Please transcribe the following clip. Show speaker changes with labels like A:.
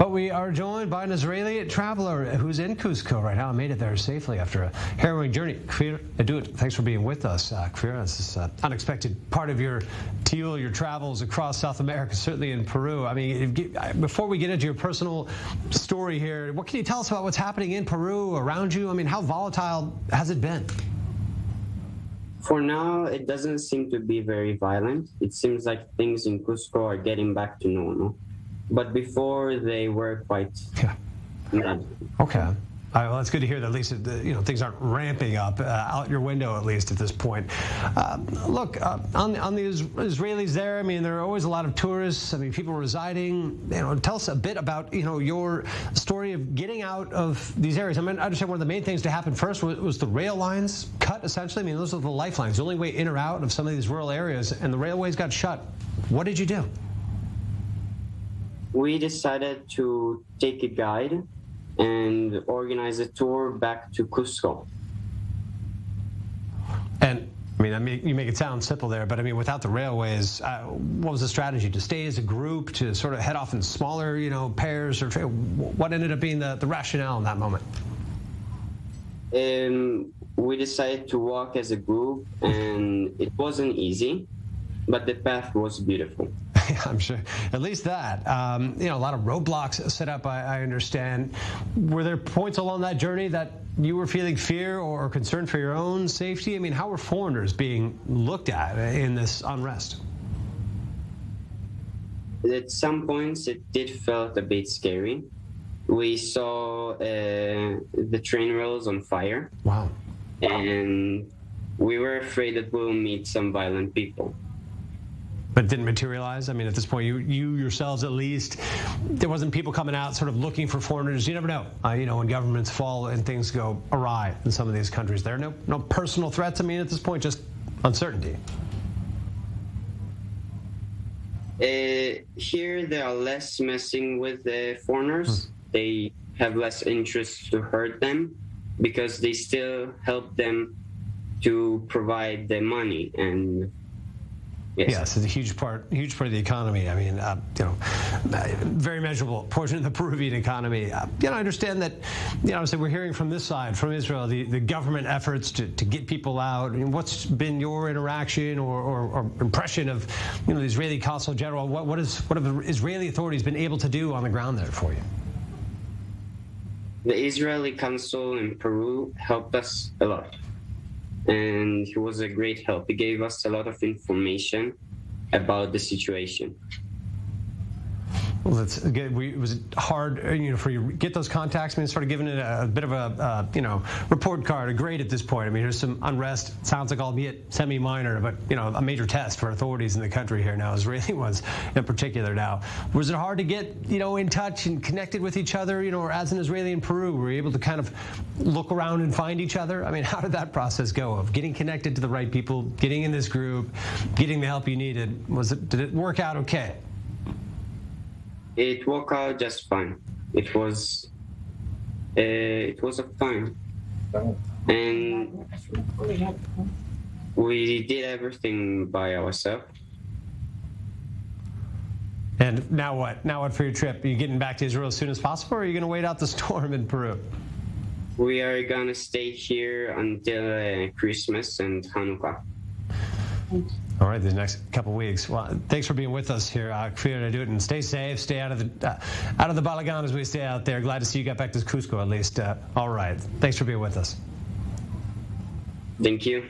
A: But we are joined by an Israeli traveler who's in Cusco right now and made it there safely after a harrowing journey. Kfir Edut, thanks for being with us. Kfir, this is an unexpected part of your deal, your travels across South America, certainly in Peru. I mean, before we get into your personal story here, what can you tell us about what's happening in Peru, around you? I mean, how volatile has it been?
B: For now, it doesn't seem to be very violent. It seems like things in Cusco are getting back to normal. But before, they were quite mad.
A: Okay. Well, it's good to hear that at least things aren't ramping up out your window, at least at this point. Look, on the Israelis there, I mean, there are always a lot of tourists. I mean, people residing. Tell us a bit about your story of getting out of these areas. I mean, I understand one of the main things to happen first was the rail lines cut. Essentially, I mean, those are the lifelines, the only way in or out of some of these rural areas, and the railways got shut. What did you do?
B: We decided to take a guide and organize a tour back to Cusco.
A: And I mean, you make it sound simple there, but I mean, without the railways, what was the strategy? To stay as a group, to sort of head off in smaller, pairs, or what ended up being the rationale in that moment?
B: We decided to walk as a group, and it wasn't easy, but the path was beautiful.
A: I'm sure. At least that. A lot of roadblocks set up, I understand. Were there points along that journey that you were feeling fear or concern for your own safety? I mean, how were foreigners being looked at in this unrest?
B: At some points, it did felt a bit scary. We saw the train rails on fire.
A: Wow.
B: And we were afraid that we'll meet some violent people.
A: But it didn't materialize? I mean, at this point, you yourselves at least, there wasn't people coming out sort of looking for foreigners. You never know, when governments fall and things go awry in some of these countries. There are no personal threats. I mean, at this point, just uncertainty.
B: Here, they are less messing with the foreigners. They have less interest to hurt them because they still help them to provide the money and.
A: Yes, it's a huge part of the economy. I mean, very measurable portion of the Peruvian economy. I understand that, so we're hearing from this side, from Israel, the government efforts to get people out. I mean, what's been your interaction or impression of, the Israeli Consul General? What have the Israeli authorities been able to do on the ground there for you?
B: The Israeli consul in Peru helped us a lot. And he was a great help. He gave us a lot of information about the situation.
A: Well, that's good. Was it hard, for you to get those contacts? I mean, sort of giving it a bit of a, report card, a grade at this point. I mean, there's some unrest. Sounds like, albeit semi-minor, but a major test for authorities in the country here now, Israeli ones in particular. Now, was it hard to get, in touch and connected with each other? Or as an Israeli in Peru, were you able to kind of look around and find each other? I mean, how did that process go of getting connected to the right people, getting in this group, getting the help you needed? Did it work out okay?
B: It worked out just fine. It was a fun, and we did everything by ourselves.
A: And now what? Now what for your trip? Are you getting back to Israel as soon as possible, or are you going to wait out the storm in Peru?
B: We are going to stay here until Christmas and Hanukkah.
A: All right, the next couple of weeks. Well, thanks for being with us here, Kfir Edut, and stay safe, stay out of the balagan as we stay out there. Glad to see you got back to Cusco at least. All right, thanks for being with us.
B: Thank you.